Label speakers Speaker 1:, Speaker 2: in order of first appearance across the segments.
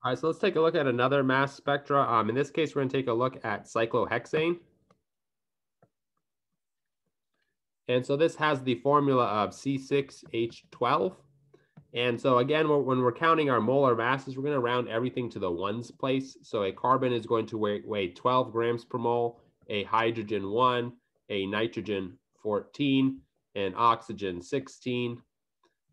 Speaker 1: All right, so let's take a look at another mass spectra. In this case, we're going to take a look at cyclohexane. And so this has the formula of C6H12. And so again, when we're counting our molar masses, we're going to round everything to the ones place. So a carbon is going to weigh 12 grams per mole, a hydrogen 1, a nitrogen 14, an oxygen 16,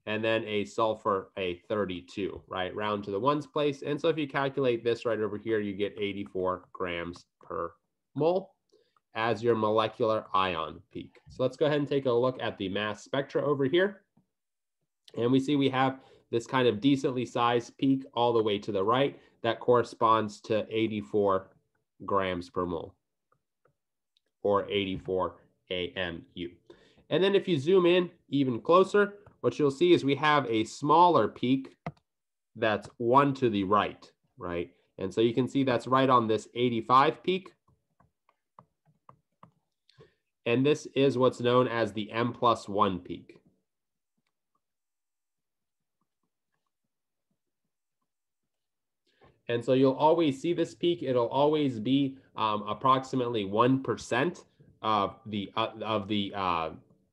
Speaker 1: and then a sulfur a 32, right? Round to the ones place. And so if you calculate this right over here, you get 84 grams per mole as your molecular ion peak. So let's go ahead and take a look at the mass spectra over here. And we see we have this kind of decently sized peak all the way to the right that corresponds to 84 grams per mole, or 84 AMU. And then if you zoom in even closer, what you'll see is we have a smaller peak that's one to the right, right? And so you can see that's right on this 85 peak. And this is what's known as the M+1 peak. And so you'll always see this peak. It'll always be approximately 1% of the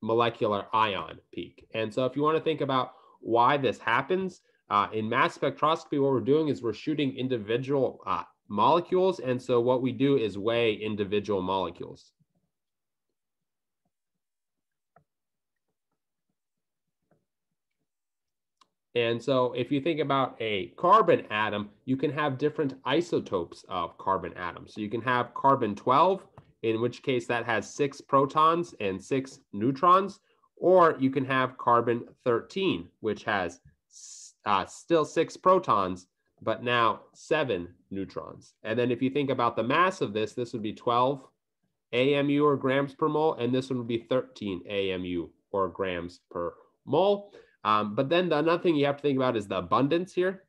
Speaker 1: molecular ion peak. And so if you want to think about why this happens, in mass spectroscopy, what we're doing is we're shooting individual molecules. And so what we do is weigh individual molecules. And so if you think about a carbon atom, you can have different isotopes of carbon atoms. So you can have carbon 12, in which case that has 6 protons and 6 neutrons, or you can have carbon 13, which has still 6 protons, but now 7 neutrons. And then if you think about the mass of this, this would be 12 AMU or grams per mole, and this one would be 13 AMU or grams per mole. But then another thing you have to think about is the abundance here.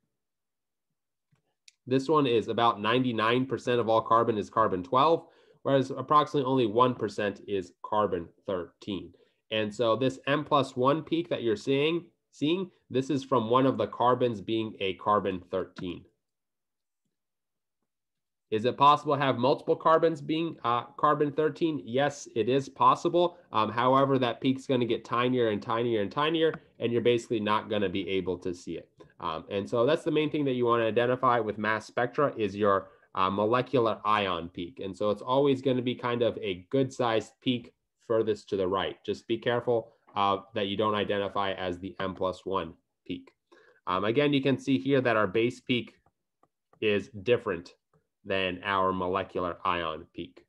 Speaker 1: This one is about 99% of all carbon is carbon 12, whereas approximately only 1% is carbon 13. And so this M+1 peak that you're seeing, this is from one of the carbons being a carbon 13. Is it possible to have multiple carbons being carbon 13? Yes, it is possible. However, that peak's going to get tinier and tinier and tinier, and you're basically not going to be able to see it. And so that's the main thing that you want to identify with mass spectra is your molecular ion peak. And so it's always going to be kind of a good-sized peak furthest to the right. Just be careful that you don't identify as the M+1 peak. Again, you can see here that our base peak is different than our molecular ion peak.